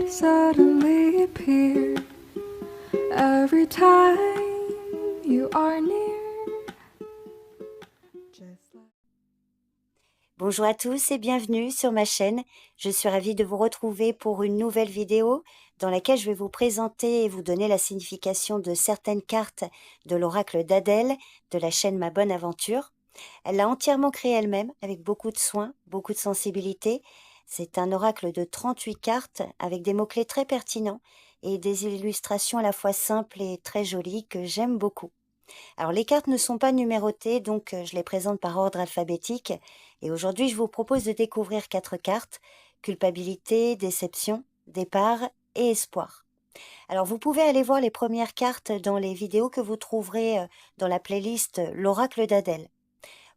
suddenly appear every time you are near. Just like... Bonjour à tous et bienvenue sur ma chaîne. Je suis ravie de vous retrouver pour une nouvelle vidéo dans laquelle je vais vous présenter et vous donner la signification de certaines cartes de l'oracle d'Adèle de la chaîne Ma Bonne Aventure. Elle l'a entièrement créé elle-même avec beaucoup de soin, beaucoup de sensibilité. C'est un oracle de 38 cartes avec des mots-clés très pertinents et des illustrations à la fois simples et très jolies que j'aime beaucoup. Alors les cartes ne sont pas numérotées, donc je les présente par ordre alphabétique. Et aujourd'hui, je vous propose de découvrir 4 cartes: culpabilité, déception, départ et espoir. Alors vous pouvez aller voir les premières cartes dans les vidéos que vous trouverez dans la playlist L'Oracle d'Adèle.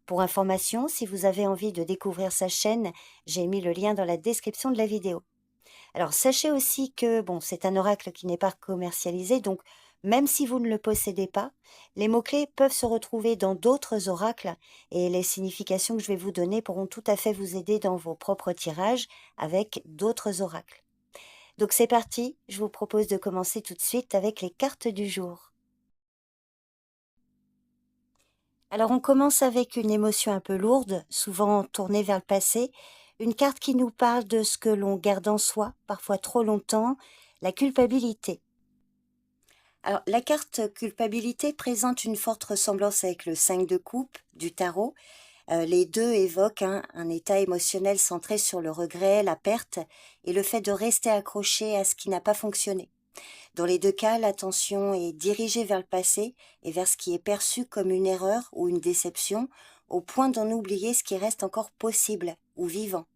Pour information, si vous avez envie de découvrir sa chaîne, j'ai mis le lien dans la description de la vidéo. Alors sachez aussi que c'est un oracle qui n'est pas commercialisé, donc même si vous ne le possédez pas, les mots-clés peuvent se retrouver dans d'autres oracles et les significations que je vais vous donner pourront tout à fait vous aider dans vos propres tirages avec d'autres oracles. Donc c'est parti, je vous propose de commencer tout de suite avec les cartes du jour. Alors on commence avec une émotion un peu lourde, souvent tournée vers le passé, une carte qui nous parle de ce que l'on garde en soi, parfois trop longtemps, la culpabilité. Alors la carte culpabilité présente une forte ressemblance avec le 5 de coupe du tarot. Les deux évoquent un état émotionnel centré sur le regret, la perte et le fait de rester accroché à ce qui n'a pas fonctionné. Dans les deux cas, l'attention est dirigée vers le passé et vers ce qui est perçu comme une erreur ou une déception, au point d'en oublier ce qui reste encore possible ou vivant.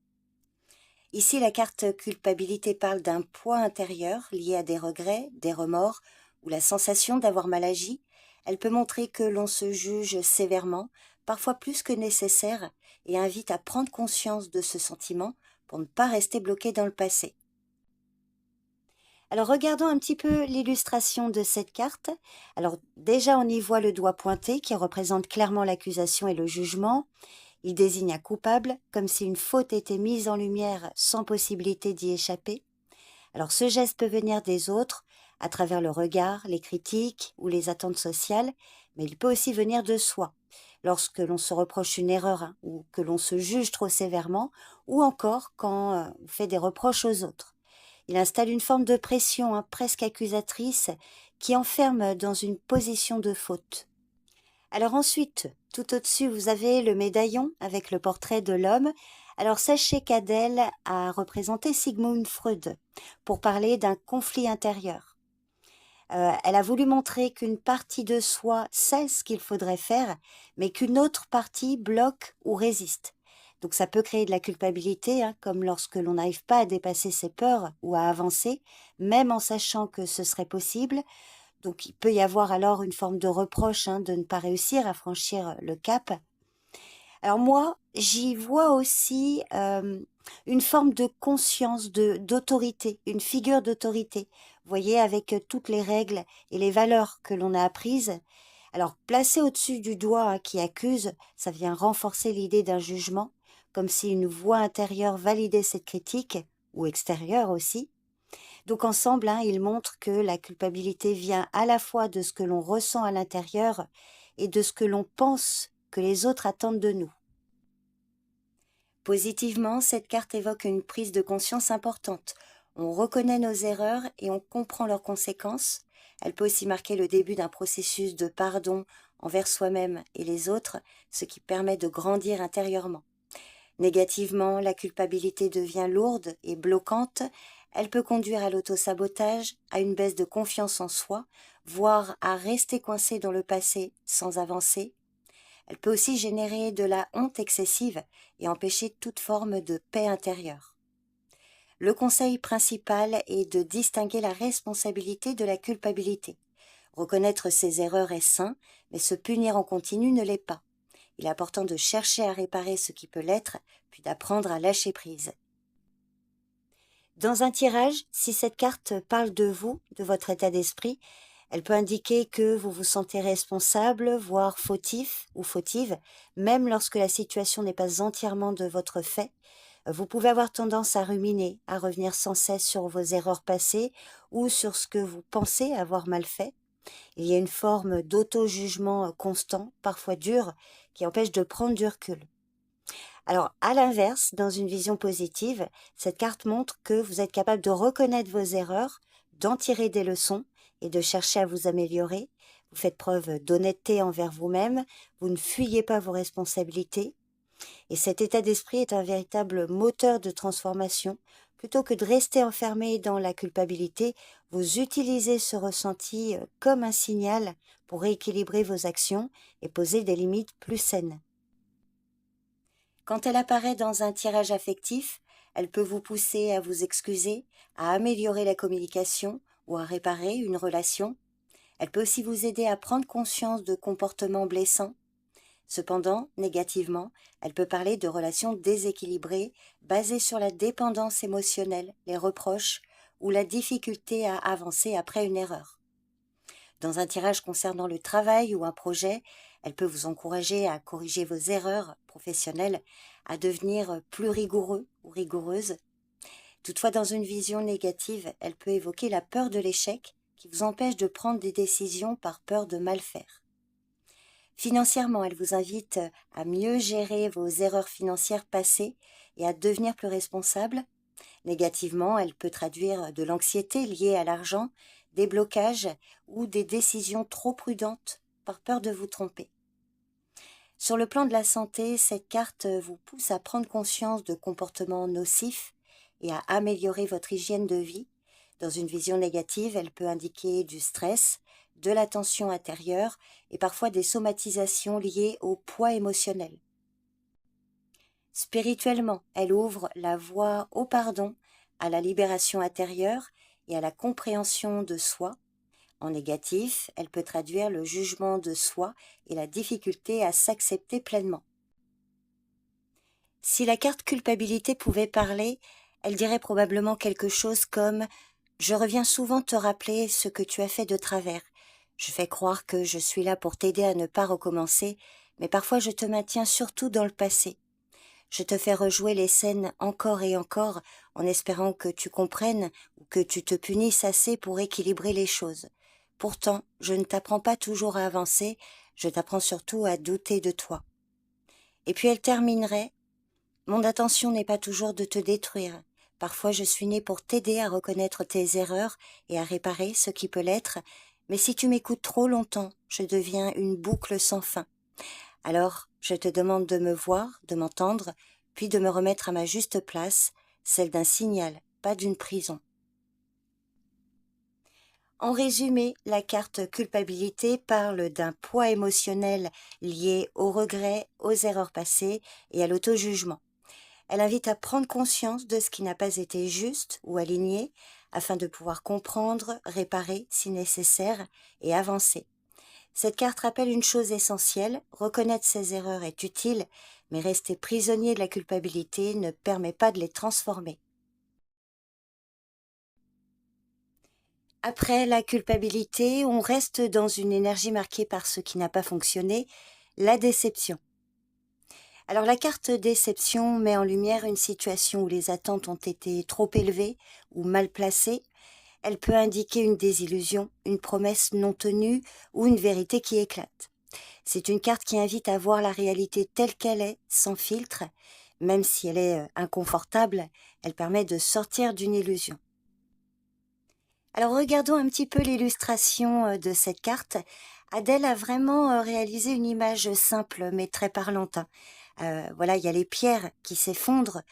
Ici, la carte culpabilité parle d'un poids intérieur lié à des regrets, des remords ou la sensation d'avoir mal agi. Elle peut montrer que l'on se juge sévèrement, parfois plus que nécessaire, et invite à prendre conscience de ce sentiment pour ne pas rester bloqué dans le passé. Alors regardons un petit peu l'illustration de cette carte. Alors déjà on y voit le doigt pointé qui représente clairement l'accusation et le jugement. Il désigne un coupable, comme si une faute était mise en lumière sans possibilité d'y échapper. Alors ce geste peut venir des autres, à travers le regard, les critiques ou les attentes sociales, mais il peut aussi venir de soi, lorsque l'on se reproche une erreur ou que l'on se juge trop sévèrement, ou encore quand on fait des reproches aux autres. Il installe une forme de pression presque accusatrice qui enferme dans une position de faute. Alors ensuite, tout au-dessus, vous avez le médaillon avec le portrait de l'homme. Alors sachez qu'Adèle a représenté Sigmund Freud pour parler d'un conflit intérieur. Elle a voulu montrer qu'une partie de soi sait ce qu'il faudrait faire, mais qu'une autre partie bloque ou résiste. Donc ça peut créer de la culpabilité, comme lorsque l'on n'arrive pas à dépasser ses peurs ou à avancer, même en sachant que ce serait possible. Donc il peut y avoir alors une forme de reproche de ne pas réussir à franchir le cap. Alors moi, j'y vois aussi une forme de conscience, d'autorité, une figure d'autorité. Vous voyez, avec toutes les règles et les valeurs que l'on a apprises. Alors placer au-dessus du doigt qui accuse, ça vient renforcer l'idée d'un jugement, comme si une voix intérieure validait cette critique, ou extérieure aussi. Donc ensemble, ils montrent que la culpabilité vient à la fois de ce que l'on ressent à l'intérieur et de ce que l'on pense que les autres attendent de nous. Positivement, cette carte évoque une prise de conscience importante. On reconnaît nos erreurs et on comprend leurs conséquences. Elle peut aussi marquer le début d'un processus de pardon envers soi-même et les autres, ce qui permet de grandir intérieurement. Négativement, la culpabilité devient lourde et bloquante. Elle peut conduire à l'autosabotage, à une baisse de confiance en soi, voire à rester coincé dans le passé sans avancer. Elle peut aussi générer de la honte excessive et empêcher toute forme de paix intérieure. Le conseil principal est de distinguer la responsabilité de la culpabilité. Reconnaître ses erreurs est sain, mais se punir en continu ne l'est pas. Il est important de chercher à réparer ce qui peut l'être, puis d'apprendre à lâcher prise. Dans un tirage, si cette carte parle de vous, de votre état d'esprit, elle peut indiquer que vous vous sentez responsable, voire fautif ou fautive, même lorsque la situation n'est pas entièrement de votre fait. Vous pouvez avoir tendance à ruminer, à revenir sans cesse sur vos erreurs passées ou sur ce que vous pensez avoir mal fait. Il y a une forme d'auto-jugement constant, parfois dur, qui empêche de prendre du recul. Alors, à l'inverse, dans une vision positive, cette carte montre que vous êtes capable de reconnaître vos erreurs, d'en tirer des leçons et de chercher à vous améliorer. Vous faites preuve d'honnêteté envers vous-même, vous ne fuyez pas vos responsabilités. Et cet état d'esprit est un véritable moteur de transformation. Plutôt que de rester enfermé dans la culpabilité, vous utilisez ce ressenti comme un signal pour rééquilibrer vos actions et poser des limites plus saines. Quand elle apparaît dans un tirage affectif, elle peut vous pousser à vous excuser, à améliorer la communication ou à réparer une relation. Elle peut aussi vous aider à prendre conscience de comportements blessants. Cependant, négativement, elle peut parler de relations déséquilibrées, basées sur la dépendance émotionnelle, les reproches ou la difficulté à avancer après une erreur. Dans un tirage concernant le travail ou un projet, elle peut vous encourager à corriger vos erreurs professionnelles, à devenir plus rigoureux ou rigoureuse. Toutefois, dans une vision négative, elle peut évoquer la peur de l'échec qui vous empêche de prendre des décisions par peur de mal faire. Financièrement, elle vous invite à mieux gérer vos erreurs financières passées et à devenir plus responsable. Négativement, elle peut traduire de l'anxiété liée à l'argent, des blocages ou des décisions trop prudentes par peur de vous tromper. Sur le plan de la santé, cette carte vous pousse à prendre conscience de comportements nocifs et à améliorer votre hygiène de vie. Dans une vision négative, elle peut indiquer du stress, de la tension intérieure et parfois des somatisations liées au poids émotionnel. Spirituellement, elle ouvre la voie au pardon, à la libération intérieure et à la compréhension de soi. En négatif, elle peut traduire le jugement de soi et la difficulté à s'accepter pleinement. Si la carte culpabilité pouvait parler, elle dirait probablement quelque chose comme « Je reviens souvent te rappeler ce que tu as fait de travers. Je fais croire que je suis là pour t'aider à ne pas recommencer, mais parfois je te maintiens surtout dans le passé. Je te fais rejouer les scènes encore et encore en espérant que tu comprennes ou que tu te punisses assez pour équilibrer les choses. Pourtant, je ne t'apprends pas toujours à avancer, je t'apprends surtout à douter de toi. » Et puis elle terminerait « Mon intention n'est pas toujours de te détruire. Parfois je suis née pour t'aider à reconnaître tes erreurs et à réparer ce qui peut l'être, mais si tu m'écoutes trop longtemps, je deviens une boucle sans fin. Alors, je te demande de me voir, de m'entendre, puis de me remettre à ma juste place, celle d'un signal, pas d'une prison. » En résumé, la carte culpabilité parle d'un poids émotionnel lié aux regrets, aux erreurs passées et à l'auto-jugement. Elle invite à prendre conscience de ce qui n'a pas été juste ou aligné afin de pouvoir comprendre, réparer si nécessaire et avancer. Cette carte rappelle une chose essentielle, reconnaître ses erreurs est utile, mais rester prisonnier de la culpabilité ne permet pas de les transformer. Après la culpabilité, on reste dans une énergie marquée par ce qui n'a pas fonctionné, la déception. Alors la carte déception met en lumière une situation où les attentes ont été trop élevées ou mal placées. Elle peut indiquer une désillusion, une promesse non tenue ou une vérité qui éclate. C'est une carte qui invite à voir la réalité telle qu'elle est, sans filtre. Même si elle est inconfortable, elle permet de sortir d'une illusion. Alors regardons un petit peu l'illustration de cette carte. Adèle a vraiment réalisé une image simple mais très parlante. Voilà, il y a les pierres qui s'effondrent,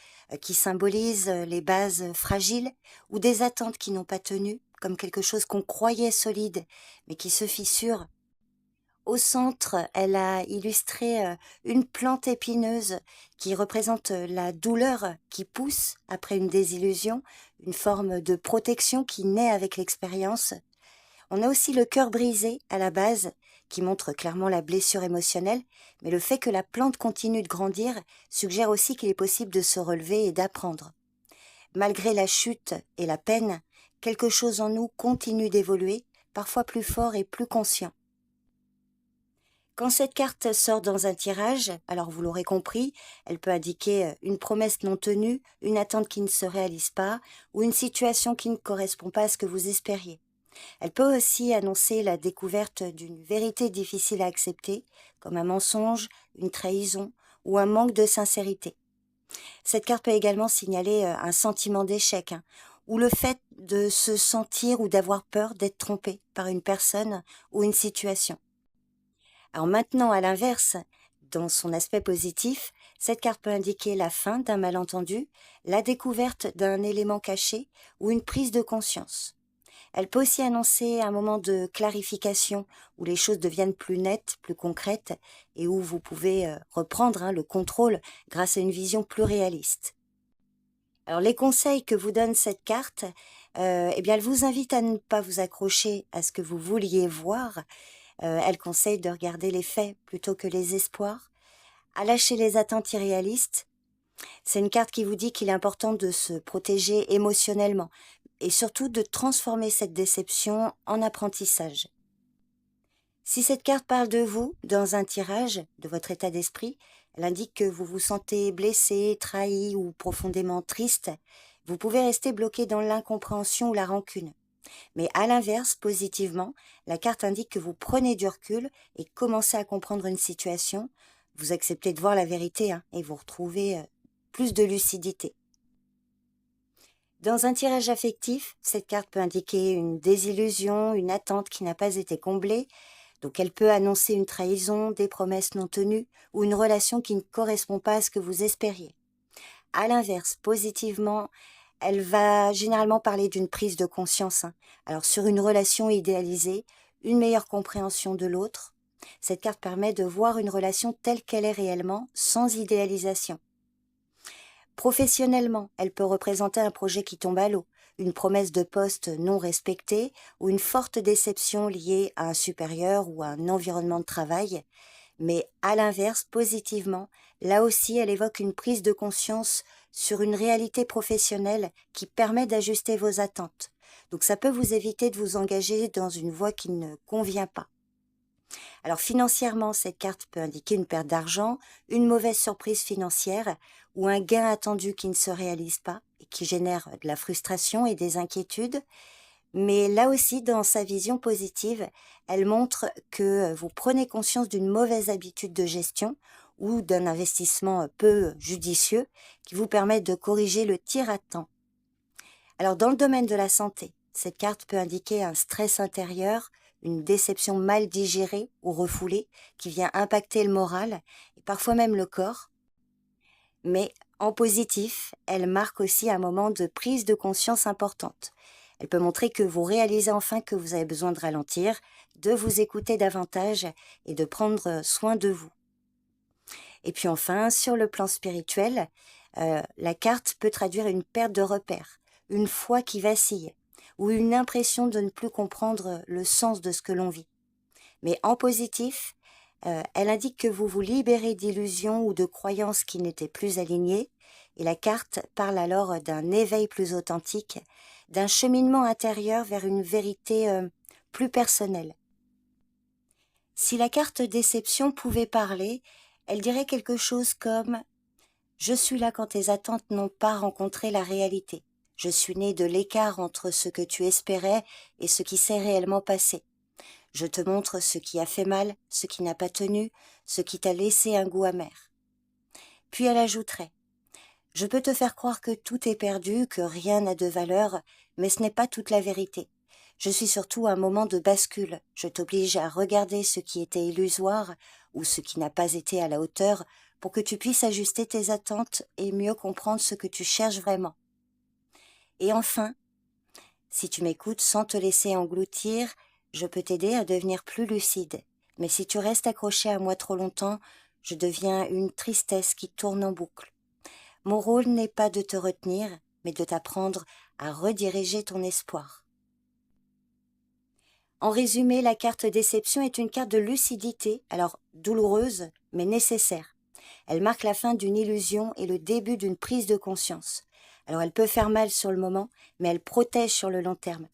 qui symbolisent les bases fragiles ou des attentes qui n'ont pas tenu, comme quelque chose qu'on croyait solide mais qui se fissure. Au centre, elle a illustré une plante épineuse qui représente la douleur qui pousse après une désillusion, une forme de protection qui naît avec l'expérience. On a aussi le cœur brisé à la base, qui montre clairement la blessure émotionnelle, mais le fait que la plante continue de grandir suggère aussi qu'il est possible de se relever et d'apprendre. Malgré la chute et la peine, quelque chose en nous continue d'évoluer, parfois plus fort et plus conscient. Quand cette carte sort dans un tirage, alors vous l'aurez compris, elle peut indiquer une promesse non tenue, une attente qui ne se réalise pas ou une situation qui ne correspond pas à ce que vous espériez. Elle peut aussi annoncer la découverte d'une vérité difficile à accepter, comme un mensonge, une trahison ou un manque de sincérité. Cette carte peut également signaler un sentiment d'échec, ou le fait de se sentir ou d'avoir peur d'être trompé par une personne ou une situation. Alors maintenant, à l'inverse, dans son aspect positif, cette carte peut indiquer la fin d'un malentendu, la découverte d'un élément caché ou une prise de conscience. Elle peut aussi annoncer un moment de clarification où les choses deviennent plus nettes, plus concrètes et où vous pouvez reprendre le contrôle grâce à une vision plus réaliste. Alors les conseils que vous donne cette carte, eh bien elle vous invite à ne pas vous accrocher à ce que vous vouliez voir. Elle conseille de regarder les faits plutôt que les espoirs, à lâcher les attentes irréalistes. C'est une carte qui vous dit qu'il est important de se protéger émotionnellement et surtout de transformer cette déception en apprentissage. Si cette carte parle de vous dans un tirage, de votre état d'esprit, elle indique que vous vous sentez blessé, trahi ou profondément triste, vous pouvez rester bloqué dans l'incompréhension ou la rancune. Mais à l'inverse, positivement, la carte indique que vous prenez du recul et commencez à comprendre une situation, vous acceptez de voir la vérité et vous retrouvez plus de lucidité. Dans un tirage affectif, cette carte peut indiquer une désillusion, une attente qui n'a pas été comblée, donc elle peut annoncer une trahison, des promesses non tenues ou une relation qui ne correspond pas à ce que vous espériez. À l'inverse, positivement, elle va généralement parler d'une prise de conscience. Alors sur une relation idéalisée, une meilleure compréhension de l'autre. Cette carte permet de voir une relation telle qu'elle est réellement, sans idéalisation. Professionnellement, elle peut représenter un projet qui tombe à l'eau, une promesse de poste non respectée ou une forte déception liée à un supérieur ou à un environnement de travail. Mais à l'inverse, positivement, là aussi, elle évoque une prise de conscience sur une réalité professionnelle qui permet d'ajuster vos attentes. Donc ça peut vous éviter de vous engager dans une voie qui ne convient pas. Alors financièrement, cette carte peut indiquer une perte d'argent, une mauvaise surprise financière ou un gain attendu qui ne se réalise pas et qui génère de la frustration et des inquiétudes. Mais là aussi, dans sa vision positive, elle montre que vous prenez conscience d'une mauvaise habitude de gestion ou d'un investissement peu judicieux qui vous permet de corriger le tir à temps. Alors dans le domaine de la santé, cette carte peut indiquer un stress intérieur, une déception mal digérée ou refoulée qui vient impacter le moral et parfois même le corps. Mais en positif, elle marque aussi un moment de prise de conscience importante. Elle peut montrer que vous réalisez enfin que vous avez besoin de ralentir, de vous écouter davantage et de prendre soin de vous. Et puis enfin, sur le plan spirituel, la carte peut traduire une perte de repère, une foi qui vacille, ou une impression de ne plus comprendre le sens de ce que l'on vit. Mais en positif, elle indique que vous vous libérez d'illusions ou de croyances qui n'étaient plus alignées, et la carte parle alors d'un éveil plus authentique, d'un cheminement intérieur vers une vérité plus personnelle. Si la carte déception pouvait parler, elle dirait quelque chose comme « Je suis là quand tes attentes n'ont pas rencontré la réalité. Je suis né de l'écart entre ce que tu espérais et ce qui s'est réellement passé. Je te montre ce qui a fait mal, ce qui n'a pas tenu, ce qui t'a laissé un goût amer. » Puis elle ajouterait « Je peux te faire croire que tout est perdu, que rien n'a de valeur, mais ce n'est pas toute la vérité. Je suis surtout un moment de bascule. Je t'oblige à regarder ce qui était illusoire ou ce qui n'a pas été à la hauteur pour que tu puisses ajuster tes attentes et mieux comprendre ce que tu cherches vraiment. Et enfin, si tu m'écoutes sans te laisser engloutir, je peux t'aider à devenir plus lucide. Mais si tu restes accroché à moi trop longtemps, je deviens une tristesse qui tourne en boucle. Mon rôle n'est pas de te retenir, mais de t'apprendre à rediriger ton espoir. » En résumé, la carte déception est une carte de lucidité, alors douloureuse, mais nécessaire. Elle marque la fin d'une illusion et le début d'une prise de conscience. Alors elle peut faire mal sur le moment, mais elle protège sur le long terme.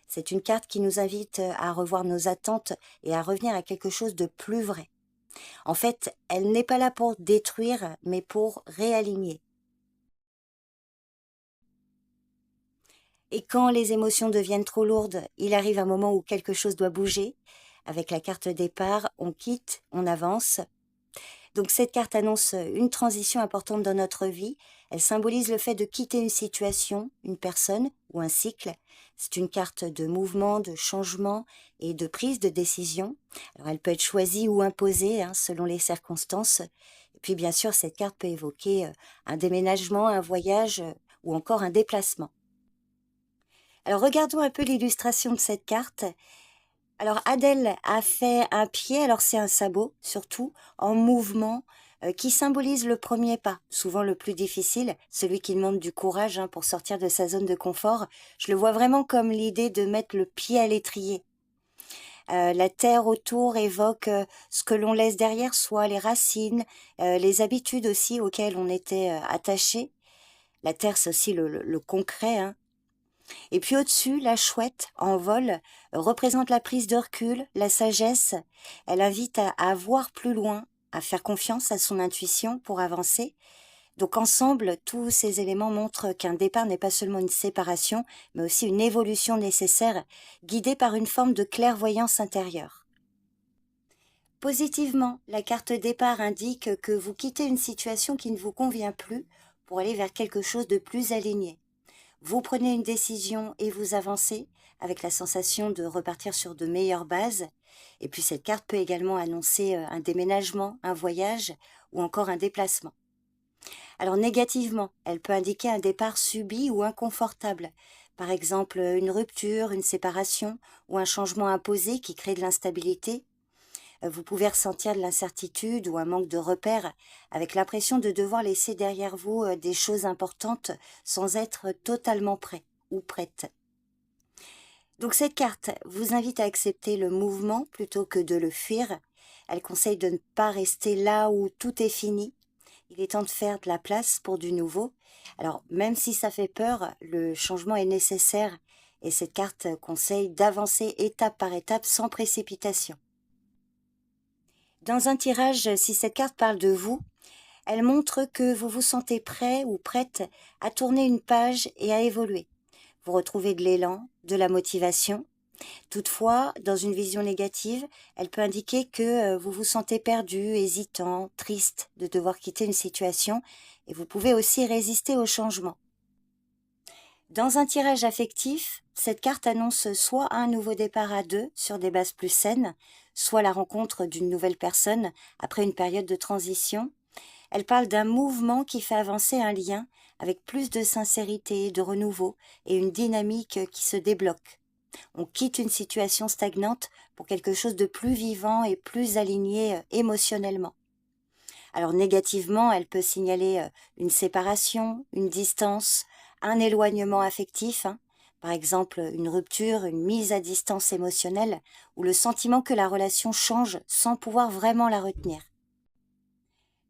C'est une carte qui nous invite à revoir nos attentes et à revenir à quelque chose de plus vrai. En fait, elle n'est pas là pour détruire, mais pour réaligner. Et quand les émotions deviennent trop lourdes, il arrive un moment où quelque chose doit bouger. Avec la carte départ, on quitte, on avance. Donc cette carte annonce une transition importante dans notre vie. Elle symbolise le fait de quitter une situation, une personne ou un cycle. C'est une carte de mouvement, de changement et de prise de décision. Alors elle peut être choisie ou imposée selon les circonstances. Et puis bien sûr, cette carte peut évoquer un déménagement, un voyage ou encore un déplacement. Alors regardons un peu l'illustration de cette carte. Alors Adèle a fait un pied, alors c'est un sabot surtout, en mouvement, qui symbolise le premier pas, souvent le plus difficile, celui qui demande du courage pour sortir de sa zone de confort. Je le vois vraiment comme l'idée de mettre le pied à l'étrier. La terre autour évoque ce que l'on laisse derrière soi, les racines, les habitudes aussi auxquelles on était attaché. La terre, c'est aussi le concret. Et puis au-dessus, la chouette, en vol, représente la prise de recul, la sagesse. Elle invite à voir plus loin, à faire confiance à son intuition pour avancer. Donc ensemble, tous ces éléments montrent qu'un départ n'est pas seulement une séparation, mais aussi une évolution nécessaire, guidée par une forme de clairvoyance intérieure. Positivement, la carte départ indique que vous quittez une situation qui ne vous convient plus pour aller vers quelque chose de plus aligné. Vous prenez une décision et vous avancez avec la sensation de repartir sur de meilleures bases. Et puis cette carte peut également annoncer un déménagement, un voyage ou encore un déplacement. Alors négativement, elle peut indiquer un départ subi ou inconfortable. Par exemple, une rupture, une séparation ou un changement imposé qui crée de l'instabilité. Vous pouvez ressentir de l'incertitude ou un manque de repères avec l'impression de devoir laisser derrière vous des choses importantes sans être totalement prêt ou prête. Donc cette carte vous invite à accepter le mouvement plutôt que de le fuir. Elle conseille de ne pas rester là où tout est fini. Il est temps de faire de la place pour du nouveau. Alors même si ça fait peur, le changement est nécessaire et cette carte conseille d'avancer étape par étape sans précipitation. Dans un tirage, si cette carte parle de vous, elle montre que vous vous sentez prêt ou prête à tourner une page et à évoluer. Vous retrouvez de l'élan, de la motivation. Toutefois, dans une vision négative, elle peut indiquer que vous vous sentez perdu, hésitant, triste de devoir quitter une situation et vous pouvez aussi résister au changement. Dans un tirage affectif, cette carte annonce soit un nouveau départ à deux sur des bases plus saines, soit la rencontre d'une nouvelle personne après une période de transition. Elle parle d'un mouvement qui fait avancer un lien avec plus de sincérité, de renouveau et une dynamique qui se débloque. On quitte une situation stagnante pour quelque chose de plus vivant et plus aligné émotionnellement. Alors négativement, elle peut signaler une séparation, une distance, un éloignement affectif, par exemple une rupture, une mise à distance émotionnelle, ou le sentiment que la relation change sans pouvoir vraiment la retenir.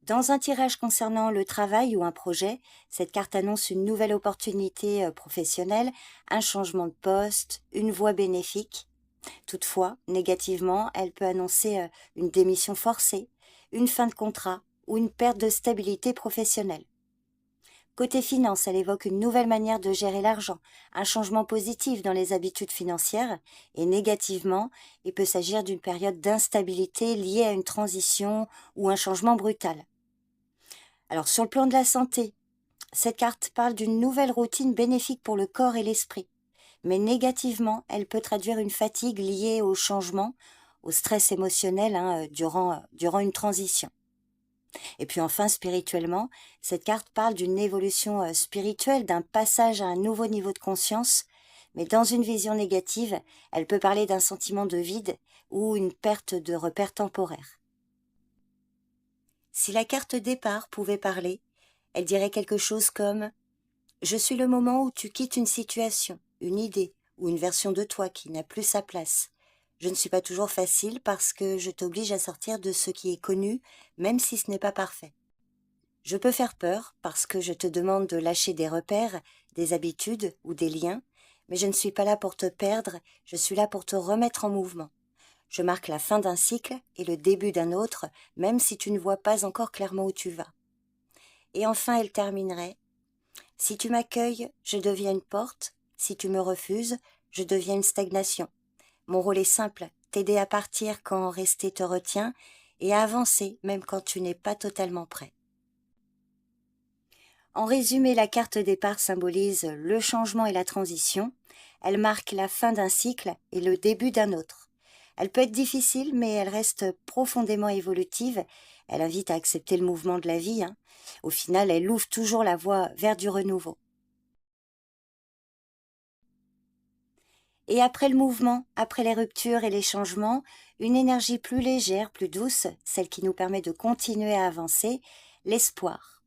Dans un tirage concernant le travail ou un projet, cette carte annonce une nouvelle opportunité professionnelle, un changement de poste, une voie bénéfique. Toutefois, négativement, elle peut annoncer une démission forcée, une fin de contrat ou une perte de stabilité professionnelle. Côté finance, elle évoque une nouvelle manière de gérer l'argent, un changement positif dans les habitudes financières, et négativement, il peut s'agir d'une période d'instabilité liée à une transition ou un changement brutal. Alors sur le plan de la santé, cette carte parle d'une nouvelle routine bénéfique pour le corps et l'esprit. Mais négativement, elle peut traduire une fatigue liée au changement, au stress émotionnel durant une transition. Et puis enfin, spirituellement, cette carte parle d'une évolution spirituelle, d'un passage à un nouveau niveau de conscience, mais dans une vision négative, elle peut parler d'un sentiment de vide ou une perte de repères temporaires. Si la carte départ pouvait parler, elle dirait quelque chose comme « Je suis le moment où tu quittes une situation, une idée ou une version de toi qui n'a plus sa place. Je ne suis pas toujours facile parce que je t'oblige à sortir de ce qui est connu, même si ce n'est pas parfait. Je peux faire peur parce que je te demande de lâcher des repères, des habitudes ou des liens, mais je ne suis pas là pour te perdre, je suis là pour te remettre en mouvement. Je marque la fin d'un cycle et le début d'un autre, même si tu ne vois pas encore clairement où tu vas. Et enfin, elle terminerait. Si tu m'accueilles, je deviens une porte. Si tu me refuses, je deviens une stagnation. Mon rôle est simple, t'aider à partir quand rester te retient et à avancer même quand tu n'es pas totalement prêt. En résumé, la carte départ symbolise le changement et la transition. Elle marque la fin d'un cycle et le début d'un autre. Elle peut être difficile, mais elle reste profondément évolutive. Elle invite à accepter le mouvement de la vie. Au final, elle ouvre toujours la voie vers du renouveau. Et après le mouvement, après les ruptures et les changements, une énergie plus légère, plus douce, celle qui nous permet de continuer à avancer, l'espoir.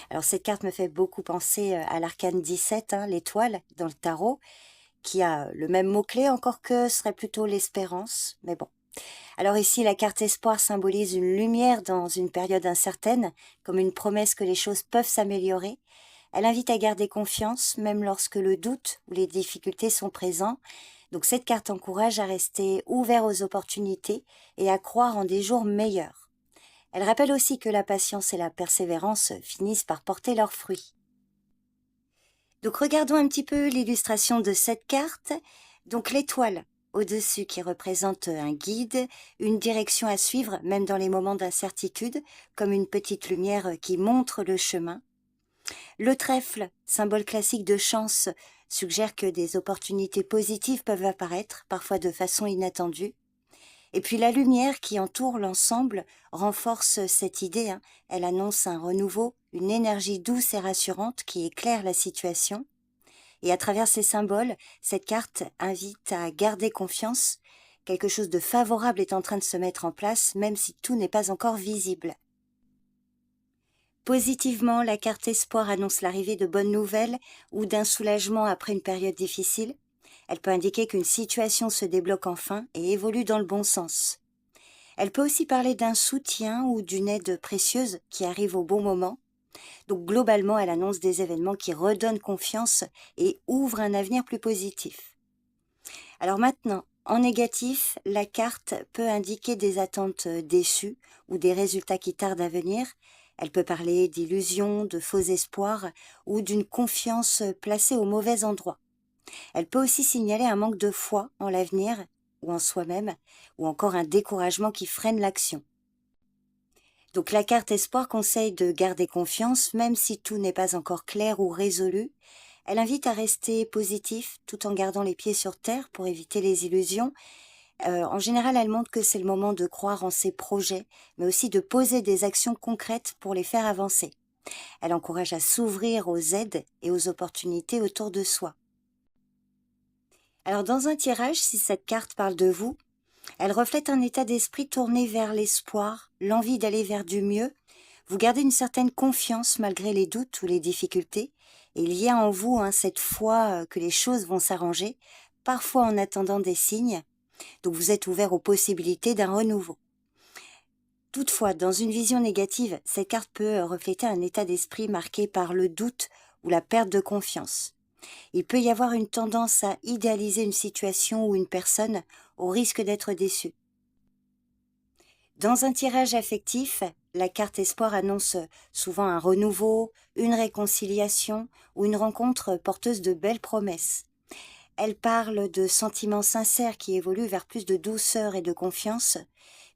Alors cette carte me fait beaucoup penser à l'arcane 17, l'étoile dans le tarot, qui a le même mot-clé, encore que ce serait plutôt l'espérance, mais bon. Alors ici, la carte espoir symbolise une lumière dans une période incertaine, comme une promesse que les choses peuvent s'améliorer. Elle invite à garder confiance, même lorsque le doute ou les difficultés sont présents. Donc cette carte encourage à rester ouvert aux opportunités et à croire en des jours meilleurs. Elle rappelle aussi que la patience et la persévérance finissent par porter leurs fruits. Donc regardons un petit peu l'illustration de cette carte. Donc l'étoile au-dessus qui représente un guide, une direction à suivre même dans les moments d'incertitude, comme une petite lumière qui montre le chemin. Le trèfle, symbole classique de chance, suggère que des opportunités positives peuvent apparaître, parfois de façon inattendue. Et puis la lumière qui entoure l'ensemble renforce cette idée. Elle annonce un renouveau, une énergie douce et rassurante qui éclaire la situation. Et à travers ces symboles, cette carte invite à garder confiance. Quelque chose de favorable est en train de se mettre en place, même si tout n'est pas encore visible. Positivement, la carte espoir annonce l'arrivée de bonnes nouvelles ou d'un soulagement après une période difficile. Elle peut indiquer qu'une situation se débloque enfin et évolue dans le bon sens. Elle peut aussi parler d'un soutien ou d'une aide précieuse qui arrive au bon moment. Donc globalement, elle annonce des événements qui redonnent confiance et ouvrent un avenir plus positif. Alors maintenant, en négatif, la carte peut indiquer des attentes déçues ou des résultats qui tardent à venir. Elle peut parler d'illusions, de faux espoirs ou d'une confiance placée au mauvais endroit. Elle peut aussi signaler un manque de foi en l'avenir ou en soi-même, ou encore un découragement qui freine l'action. Donc la carte espoir conseille de garder confiance, même si tout n'est pas encore clair ou résolu. Elle invite à rester positif tout en gardant les pieds sur terre pour éviter les illusions. En général, elle montre que c'est le moment de croire en ses projets, mais aussi de poser des actions concrètes pour les faire avancer. Elle encourage à s'ouvrir aux aides et aux opportunités autour de soi. Alors dans un tirage, si cette carte parle de vous, elle reflète un état d'esprit tourné vers l'espoir, l'envie d'aller vers du mieux. Vous gardez une certaine confiance malgré les doutes ou les difficultés. Et il y a en vous cette foi que les choses vont s'arranger, parfois en attendant des signes. Donc vous êtes ouvert aux possibilités d'un renouveau. Toutefois, dans une vision négative, cette carte peut refléter un état d'esprit marqué par le doute ou la perte de confiance. Il peut y avoir une tendance à idéaliser une situation ou une personne au risque d'être déçu. Dans un tirage affectif, la carte espoir annonce souvent un renouveau, une réconciliation ou une rencontre porteuse de belles promesses. Elle parle de sentiments sincères qui évoluent vers plus de douceur et de confiance,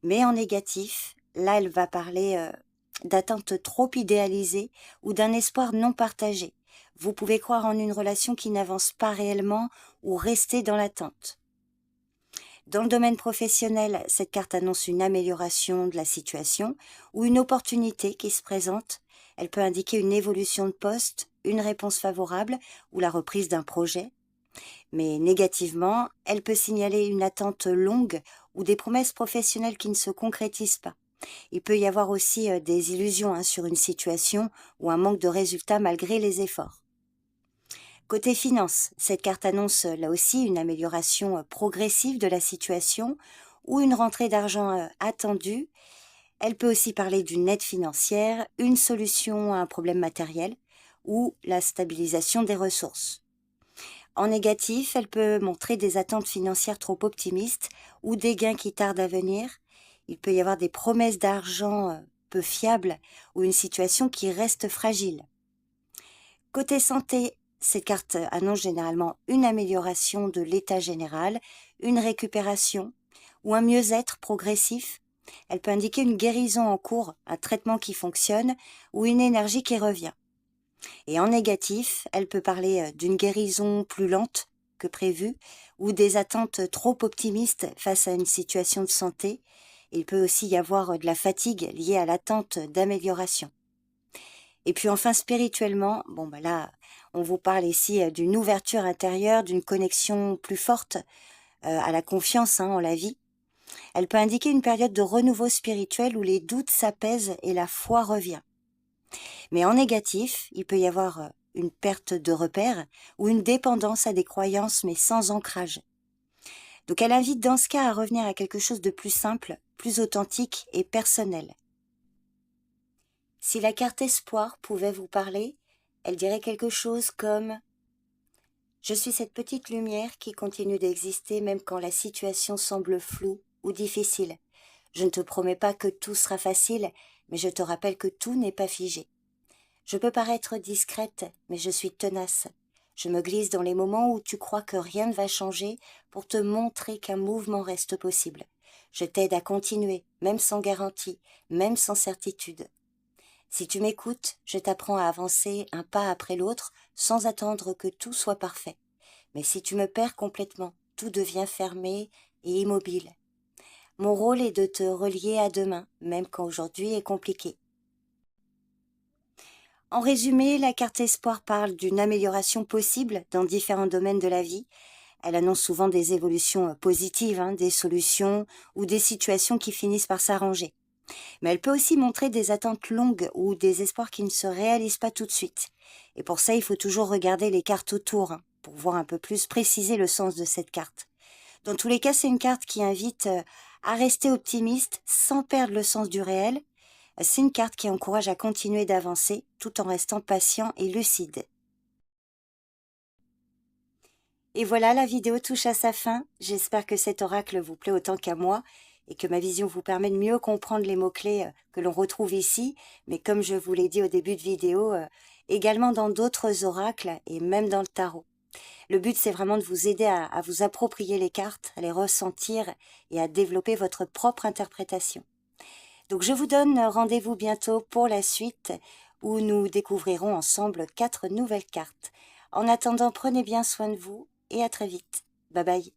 mais en négatif, là elle va parler d'attentes trop idéalisées ou d'un espoir non partagé. Vous pouvez croire en une relation qui n'avance pas réellement ou rester dans l'attente. Dans le domaine professionnel, cette carte annonce une amélioration de la situation ou une opportunité qui se présente. Elle peut indiquer une évolution de poste, une réponse favorable ou la reprise d'un projet. Mais négativement, elle peut signaler une attente longue ou des promesses professionnelles qui ne se concrétisent pas. Il peut y avoir aussi des illusions sur une situation ou un manque de résultats malgré les efforts. Côté finance, cette carte annonce là aussi une amélioration progressive de la situation ou une rentrée d'argent attendue. Elle peut aussi parler d'une aide financière, une solution à un problème matériel ou la stabilisation des ressources. En négatif, elle peut montrer des attentes financières trop optimistes ou des gains qui tardent à venir. Il peut y avoir des promesses d'argent peu fiables ou une situation qui reste fragile. Côté santé, cette carte annonce généralement une amélioration de l'état général, une récupération ou un mieux-être progressif. Elle peut indiquer une guérison en cours, un traitement qui fonctionne ou une énergie qui revient. Et en négatif, elle peut parler d'une guérison plus lente que prévu ou des attentes trop optimistes face à une situation de santé. Il peut aussi y avoir de la fatigue liée à l'attente d'amélioration. Et puis enfin, spirituellement, là, on vous parle ici d'une ouverture intérieure, d'une connexion plus forte à la confiance en la vie. Elle peut indiquer une période de renouveau spirituel où les doutes s'apaisent et la foi revient. Mais en négatif, il peut y avoir une perte de repères ou une dépendance à des croyances mais sans ancrage. Donc elle invite dans ce cas à revenir à quelque chose de plus simple, plus authentique et personnel. Si la carte espoir pouvait vous parler, elle dirait quelque chose comme « Je suis cette petite lumière qui continue d'exister même quand la situation semble floue ou difficile. Je ne te promets pas que tout sera facile, mais je te rappelle que tout n'est pas figé. Je peux paraître discrète, mais je suis tenace. Je me glisse dans les moments où tu crois que rien ne va changer pour te montrer qu'un mouvement reste possible. Je t'aide à continuer, même sans garantie, même sans certitude. Si tu m'écoutes, je t'apprends à avancer un pas après l'autre sans attendre que tout soit parfait. Mais si tu me perds complètement, tout devient fermé et immobile. Mon rôle est de te relier à demain, même quand aujourd'hui est compliqué. » En résumé, la carte espoir parle d'une amélioration possible dans différents domaines de la vie. Elle annonce souvent des évolutions positives, des solutions ou des situations qui finissent par s'arranger. Mais elle peut aussi montrer des attentes longues ou des espoirs qui ne se réalisent pas tout de suite. Et pour ça, il faut toujours regarder les cartes autour pour voir un peu plus préciser le sens de cette carte. Dans tous les cas, c'est une carte qui invite à rester optimiste sans perdre le sens du réel. C'est une carte qui encourage à continuer d'avancer tout en restant patient et lucide. Et voilà, la vidéo touche à sa fin. J'espère que cet oracle vous plaît autant qu'à moi et que ma vision vous permet de mieux comprendre les mots-clés que l'on retrouve ici, mais comme je vous l'ai dit au début de vidéo, également dans d'autres oracles et même dans le tarot. Le but, c'est vraiment de vous aider à vous approprier les cartes, à les ressentir et à développer votre propre interprétation. Donc je vous donne rendez-vous bientôt pour la suite où nous découvrirons ensemble 4 nouvelles cartes. En attendant, prenez bien soin de vous et à très vite. Bye bye.